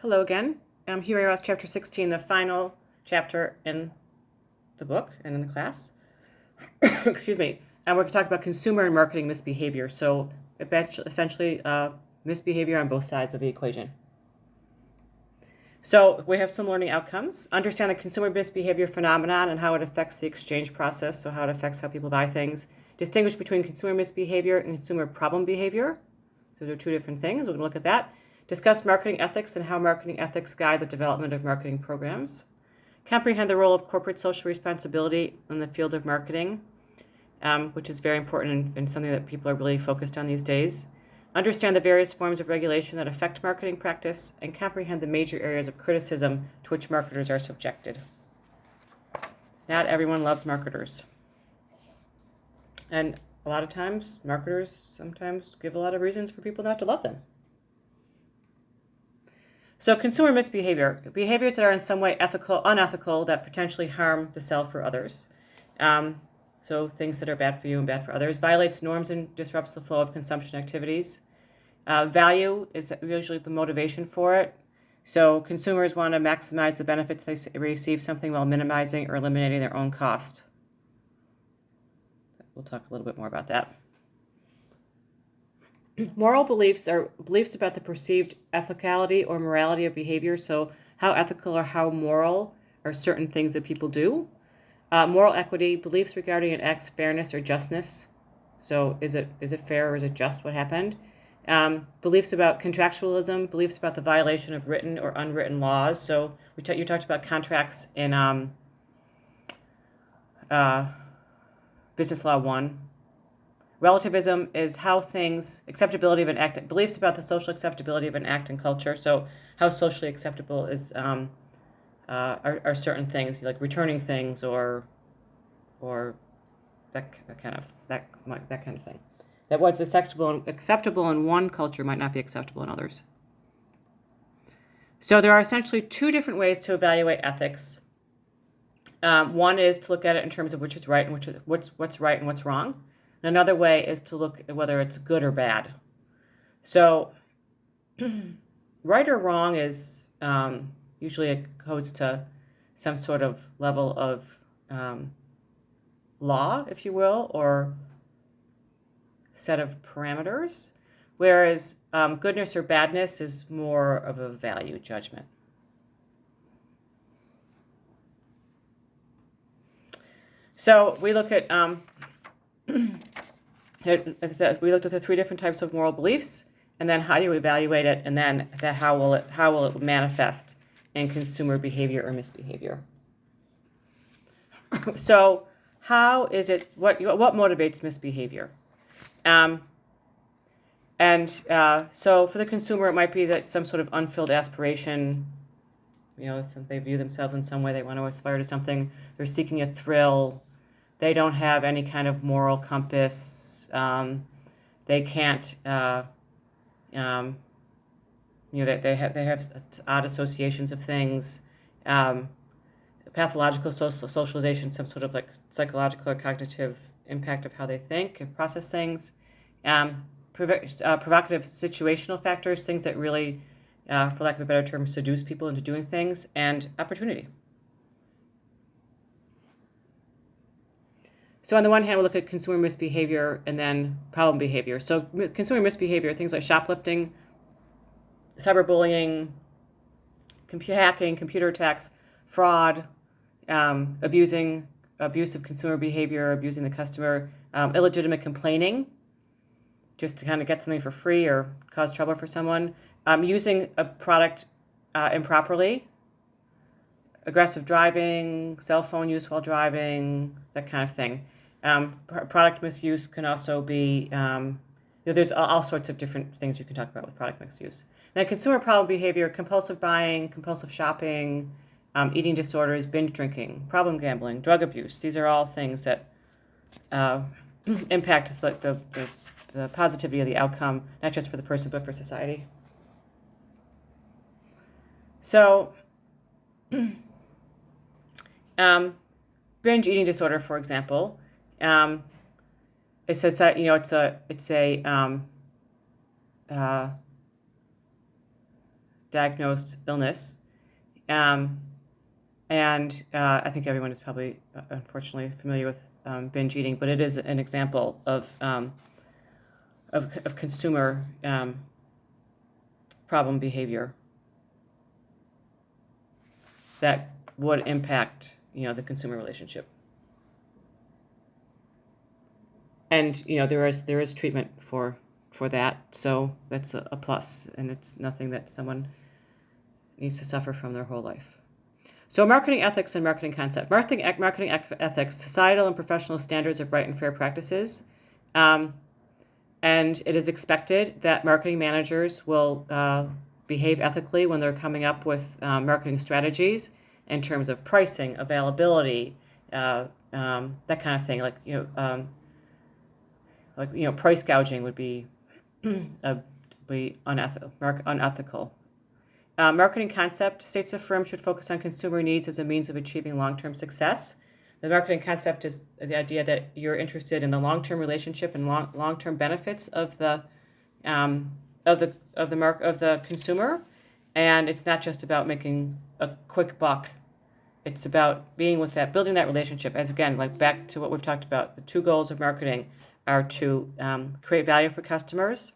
Hello again. Here we are with chapter 16, the final chapter in the book and in the class. Excuse me. And we're going to talk about consumer and marketing misbehavior. So essentially misbehavior on both sides of the equation. So we have some learning outcomes. Understand the consumer misbehavior phenomenon and how it affects the exchange process, so how it affects how people buy things. Distinguish between consumer misbehavior and consumer problem behavior. So they're two different things. We're going to look at that. Discuss marketing ethics and how marketing ethics guide the development of marketing programs. Comprehend the role of corporate social responsibility in the field of marketing, which is very important and something that people are really focused on these days. Understand the various forms of regulation that affect marketing practice, and comprehend the major areas of criticism to which marketers are subjected. Not everyone loves marketers. And a lot of times, marketers sometimes give a lot of reasons for people not to love them. So consumer misbehavior, behaviors that are in some way unethical, that potentially harm the self or others. So things that are bad for you and bad for others. Violates norms and disrupts the flow of consumption activities. Value is usually the motivation for it. So consumers want to maximize the benefits they receive something while minimizing or eliminating their own cost. We'll talk a little bit more about that. Moral beliefs are beliefs about the perceived ethicality or morality of behavior. So how ethical or how moral are certain things that people do. Moral equity, beliefs regarding an act's fairness or justness. So is it fair or is it just what happened? Beliefs about contractualism, beliefs about the violation of written or unwritten laws. So you talked about contracts in Business Law 1. Relativism is how things, acceptability of an act, beliefs about the social acceptability of an act and culture. So how socially acceptable is are certain things, like returning things or that kind of thing. That what's acceptable in one culture might not be acceptable in others. So there are essentially two different ways to evaluate ethics. One is to look at it in terms of which is right and what's right and what's wrong. And another way is to look at whether it's good or bad. So right or wrong is usually it codes to some sort of level of law, if you will, or set of parameters, whereas goodness or badness is more of a value judgment. So we look at we looked at the three different types of moral beliefs, and then how do you evaluate it, and then how will it manifest in consumer behavior or misbehavior. So how is it, what motivates misbehavior? So for the consumer, it might be that some sort of unfilled aspiration, they view themselves in some way, they want to aspire to something, they're seeking a thrill, they don't have any kind of moral compass, they can't, they have odd associations of things, pathological socialization, some sort of like psychological or cognitive impact of how they think and process things, provocative situational factors, things that really, for lack of a better term, seduce people into doing things, and opportunity. So on the one hand, we'll look at consumer misbehavior and then problem behavior. So consumer misbehavior, things like shoplifting, cyberbullying, hacking, computer attacks, fraud, abusive consumer behavior, abusing the customer, illegitimate complaining, just to kind of get something for free or cause trouble for someone, using a product improperly, aggressive driving, cell phone use while driving, that kind of thing. Product misuse can also be, there's all sorts of different things you can talk about with product misuse. Now, consumer problem behavior, compulsive buying, compulsive shopping, eating disorders, binge drinking, problem gambling, drug abuse. These are all things that impact the positivity of the outcome, not just for the person, but for society. So, binge eating disorder, for example, it says that diagnosed illness. And I think everyone is probably, unfortunately, familiar with binge eating, but it is an example of consumer problem behavior that would impact, the consumer relationship. And there is treatment for that, so that's a plus, and it's nothing that someone needs to suffer from their whole life. So marketing ethics and marketing concept. Marketing ethics, societal and professional standards of right and fair practices. And it is expected that marketing managers will behave ethically when they're coming up with marketing strategies in terms of pricing, availability, that kind of thing. Price gouging would be unethical. Marketing concept states a firm should focus on consumer needs as a means of achieving long-term success. The marketing concept is the idea that you're interested in the long-term relationship and long-term benefits of the consumer, and it's not just about making a quick buck. It's about building that relationship. As again, like back to what we've talked about, the two goals of marketing are to create value for customers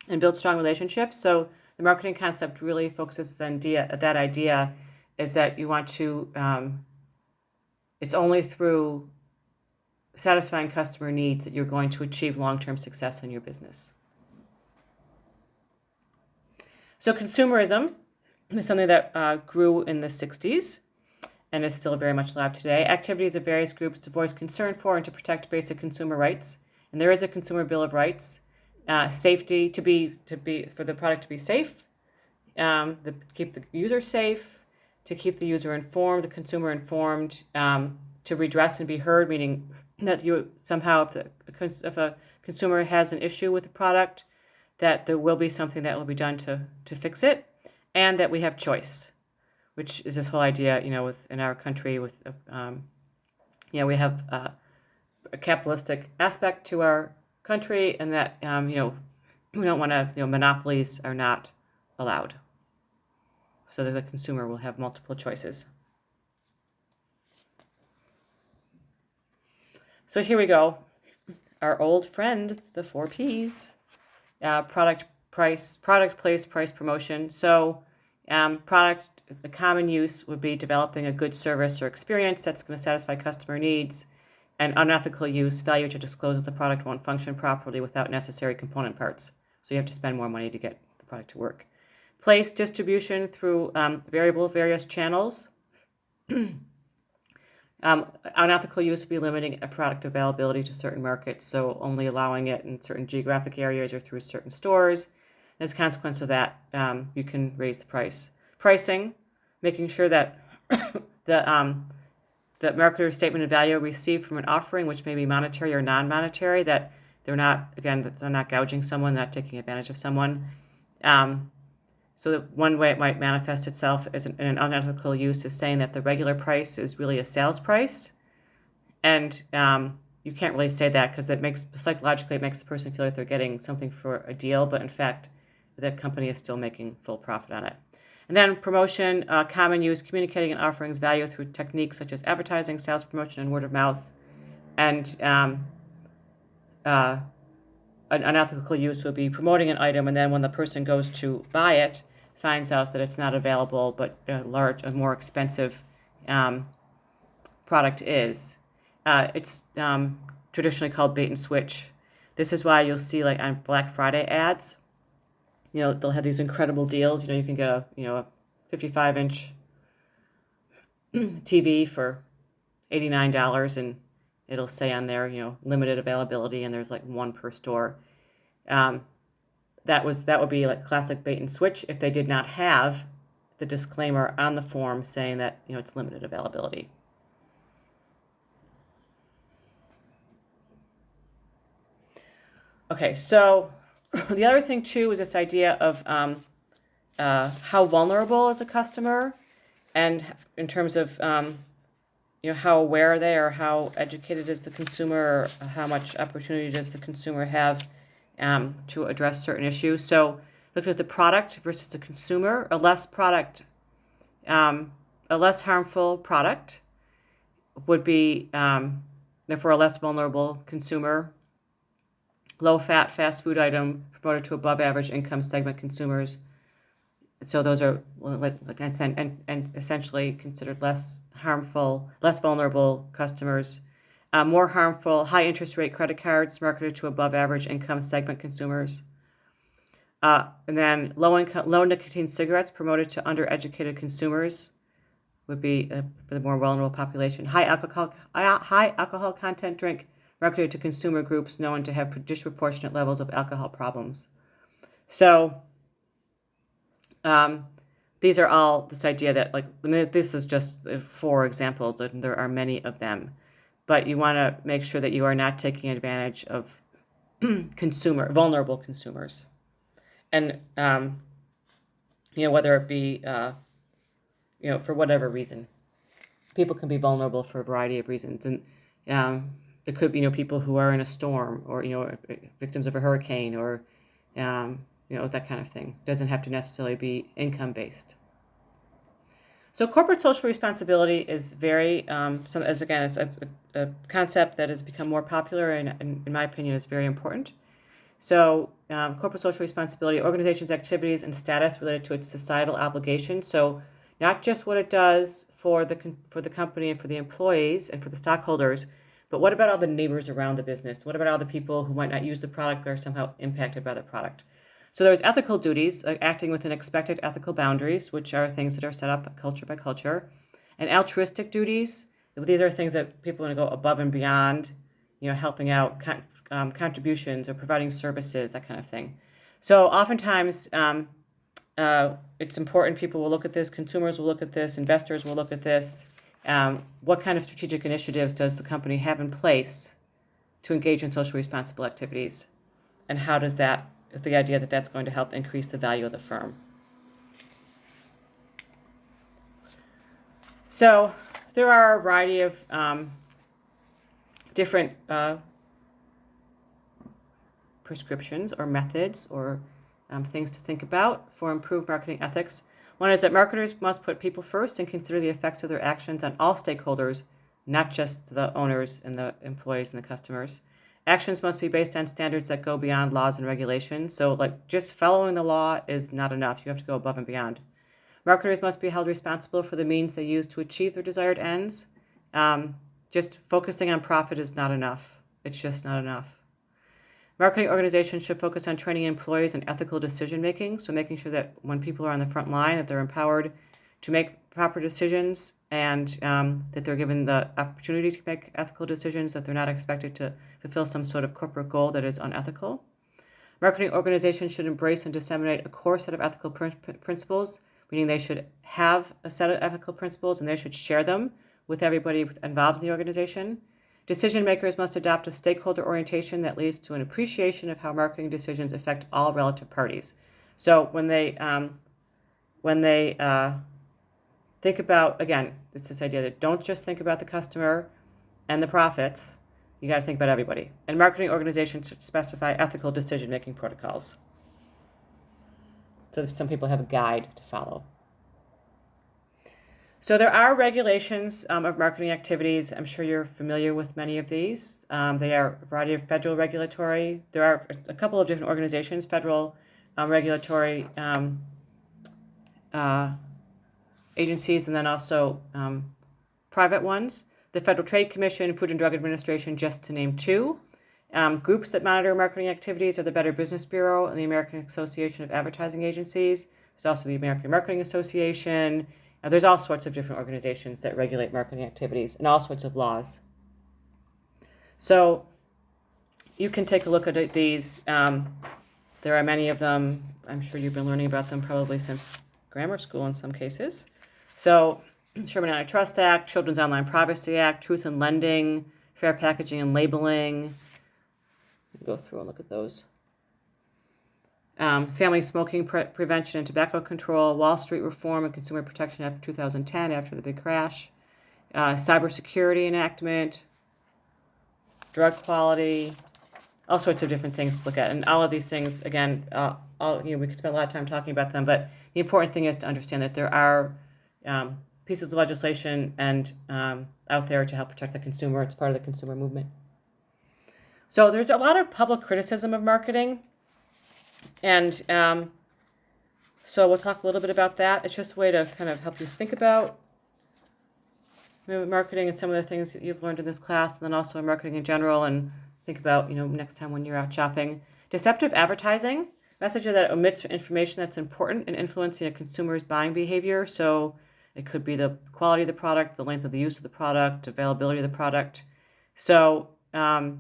and build strong relationships. So the marketing concept really focuses on that idea is that you want to, it's only through satisfying customer needs that you're going to achieve long-term success in your business. So consumerism is something that grew in the 60s and is still very much alive today. Activities of various groups to voice concern for and to protect basic consumer rights. And there is a Consumer Bill of Rights. Safety for the product to be safe, keep the user safe, to keep the user informed, the consumer informed, to redress and be heard, meaning that you somehow, if a consumer has an issue with the product, that there will be something that will be done to fix it, and that we have choice, which is this whole idea, in our country with, we have a capitalistic aspect to our country, and that we don't want to, monopolies are not allowed, so that the consumer will have multiple choices. So here we go, our old friend, the 4 Ps: product, place, price, promotion. So product, the common use would be developing a good service or experience that's going to satisfy customer needs. And unethical use, failure to disclose that the product won't function properly without necessary component parts. So you have to spend more money to get the product to work. Place, distribution through various channels. Unethical use would be limiting a product availability to certain markets, so only allowing it in certain geographic areas or through certain stores. And as a consequence of that, you can raise the price. Pricing, making sure that the marketer's statement of value received from an offering, which may be monetary or non-monetary, that they're not gouging someone, not taking advantage of someone. So that one way it might manifest itself as in an unethical use is saying that the regular price is really a sales price. And you can't really say that because psychologically it makes the person feel like they're getting something for a deal, but in fact, that company is still making full profit on it. And then promotion, common use, communicating and offerings value through techniques such as advertising, sales promotion, and word of mouth. And an unethical use would be promoting an item, and then when the person goes to buy it, finds out that it's not available, but a more expensive product is. It's traditionally called bait and switch. This is why you'll see, like on Black Friday ads, they'll have these incredible deals. You can get a 55-inch TV for $89, and it'll say on there, limited availability, and there's like one per store. That would be like classic bait and switch if they did not have the disclaimer on the form saying that it's limited availability. Okay, so the other thing too is this idea of how vulnerable is a customer, and in terms of how aware are they, or how educated is the consumer, or how much opportunity does the consumer have to address certain issues. So Looked at the product versus the consumer. A less harmful product would be, therefore, a less vulnerable consumer. Low-fat fast food item promoted to above-average income segment consumers. So those are, like I said, and essentially considered less harmful, less vulnerable customers. More harmful, high-interest rate credit cards marketed to above-average income segment consumers. And then low nicotine cigarettes promoted to undereducated consumers would be for the more vulnerable population. High alcohol content drink marketed to consumer groups known to have disproportionate levels of alcohol problems. So these are all this idea that, like, this is just 4 examples, and there are many of them. But you want to make sure that you are not taking advantage of vulnerable consumers. And, whether it be, for whatever reason. People can be vulnerable for a variety of reasons. And it could be, people who are in a storm or, victims of a hurricane or, that kind of thing. It doesn't have to necessarily be income-based. So corporate social responsibility is very, it's a concept that has become more popular and in my opinion, is very important. So corporate social responsibility, organizations' activities and status related to its societal obligations. So not just what it does for the company and for the employees and for the stockholders, but what about all the neighbors around the business? What about all the people who might not use the product but are somehow impacted by the product? So there's ethical duties, acting within expected ethical boundaries, which are things that are set up culture by culture, and altruistic duties. These are things that people want to go above and beyond, helping out contributions or providing services, that kind of thing. So oftentimes it's important. People will look at this. Consumers will look at this. Investors will look at this. What kind of strategic initiatives does the company have in place to engage in socially responsible activities? And how does that, the idea that that's going to help increase the value of the firm? So there are a variety of different prescriptions or methods or things to think about for improved marketing ethics. One is that marketers must put people first and consider the effects of their actions on all stakeholders, not just the owners and the employees and the customers. Actions must be based on standards that go beyond laws and regulations. So, like, just following the law is not enough. You have to go above and beyond. Marketers must be held responsible for the means they use to achieve their desired ends. Just focusing on profit is not enough. It's just not enough. Marketing organizations should focus on training employees in ethical decision-making, so making sure that when people are on the front line, that they're empowered to make proper decisions and that they're given the opportunity to make ethical decisions, that they're not expected to fulfill some sort of corporate goal that is unethical. Marketing organizations should embrace and disseminate a core set of ethical principles, meaning they should have a set of ethical principles and they should share them with everybody involved in the organization. Decision makers must adopt a stakeholder orientation that leads to an appreciation of how marketing decisions affect all relative parties. So when they think about, again, it's this idea that don't just think about the customer and the profits. You got to think about everybody. And marketing organizations should specify ethical decision-making protocols. So some people have a guide to follow. So there are regulations of marketing activities. I'm sure you're familiar with many of these. They are a variety of federal regulatory. There are a couple of different organizations, federal regulatory agencies, and then also private ones. The Federal Trade Commission, Food and Drug Administration, just to name 2. Groups that monitor marketing activities are the Better Business Bureau and the American Association of Advertising Agencies. There's also the American Marketing Association. There's all sorts of different organizations that regulate marketing activities and all sorts of laws. So you can take a look at these. There are many of them. I'm sure you've been learning about them probably since grammar school in some cases. So Sherman Antitrust Act, Children's Online Privacy Act, Truth in Lending, Fair Packaging and Labeling. Go through and look at those. Family Smoking Prevention and Tobacco Control, Wall Street Reform and Consumer Protection Act of 2010 after the big crash, Cybersecurity Enactment, Drug Quality, all sorts of different things to look at. And all of these things, again, we could spend a lot of time talking about them, but the important thing is to understand that there are pieces of legislation and out there to help protect the consumer. It's part of the consumer movement. So there's a lot of public criticism of marketing, and so we'll talk a little bit about that. It's just a way to kind of help you think about marketing and some of the things that you've learned in this class, and then also in marketing in general, and think about, next time when you're out shopping. Deceptive advertising, message that omits information that's important in influencing a consumer's buying behavior. So it could be the quality of the product, the length of the use of the product, availability of the product. So, they're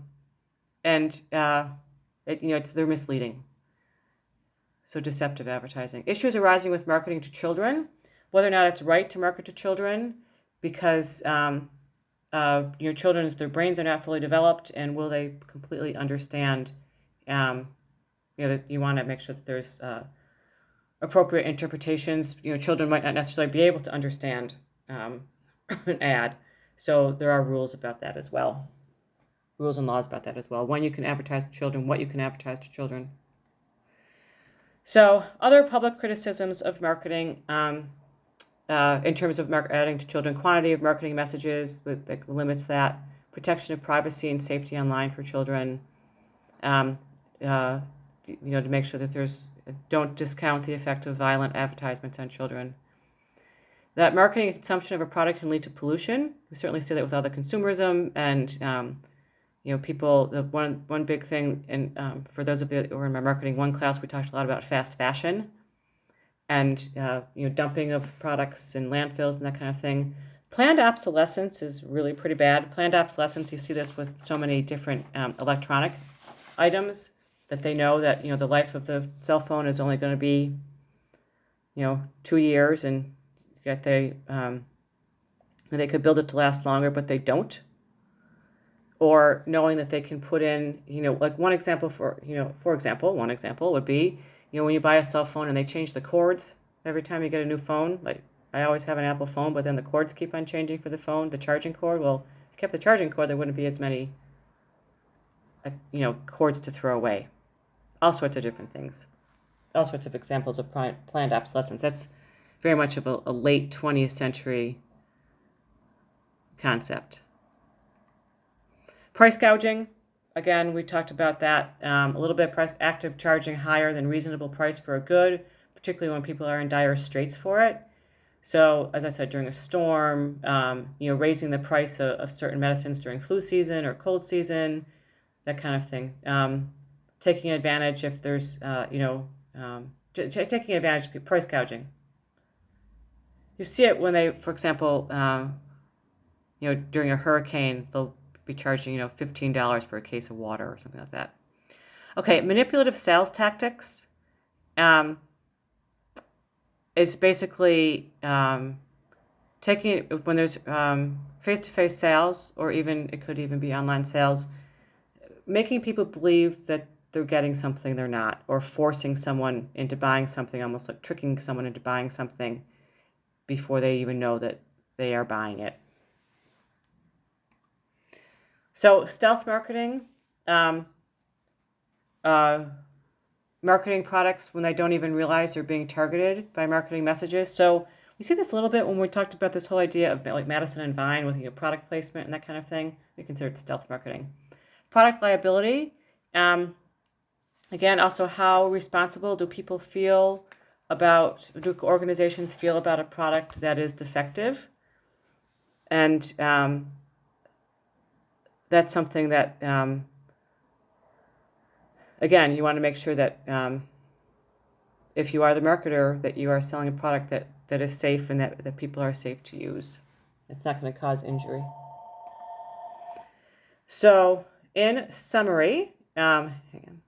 misleading. So deceptive advertising. Issues arising with marketing to children, whether or not it's right to market to children, because your children's, their brains are not fully developed, and will they completely understand, that you want to make sure that there's appropriate interpretations. Children might not necessarily be able to understand an ad. So there are rules about that as well. Rules and laws about that as well. When you can advertise to children, what you can advertise to children. So other public criticisms of marketing, in terms of adding to children, quantity of marketing messages that limits that, protection of privacy and safety online for children, to make sure that don't discount the effect of violent advertisements on children. That marketing and consumption of a product can lead to pollution. We certainly see that with all the consumerism and, people, the one big thing, and for those of you who were in my marketing 1 class, we talked a lot about fast fashion and, dumping of products in landfills and that kind of thing. Planned obsolescence is really pretty bad. Planned obsolescence, you see this with so many different electronic items that they know that, the life of the cell phone is only going to be, 2 years, and yet they could build it to last longer, but they don't. Or knowing that they can put in, like one example would be, when you buy a cell phone and they change the cords every time you get a new phone. Like, I always have an Apple phone, but then the cords keep on changing for the phone, the charging cord. Well, if you kept the charging cord, there wouldn't be as many, cords to throw away. All sorts of different things. All sorts of examples of planned obsolescence. That's very much of a late 20th century concept. Price gouging, again, we talked about that a little bit. Active charging higher than reasonable price for a good, particularly when people are in dire straits for it. So, as I said, during a storm, raising the price of certain medicines during flu season or cold season, that kind of thing. Taking advantage if there's, taking advantage of price gouging. You see it when they, for example, during a hurricane, they'll be charging, $15 for a case of water or something like that. Okay, manipulative sales tactics is basically taking, when there's face-to-face sales, or even, it could even be online sales, making people believe that they're getting something they're not, or forcing someone into buying something, almost like tricking someone into buying something before they even know that they are buying it. So stealth marketing, marketing products when they don't even realize they're being targeted by marketing messages. So we see this a little bit when we talked about this whole idea of like Madison and Vine with product placement and that kind of thing. We consider it stealth marketing. Product liability, again, also how responsible do organizations feel about a product that is defective? And that's something that, again, you want to make sure that if you are the marketer, that you are selling a product that is safe and that people are safe to use. It's not going to cause injury. So in summary, hang on.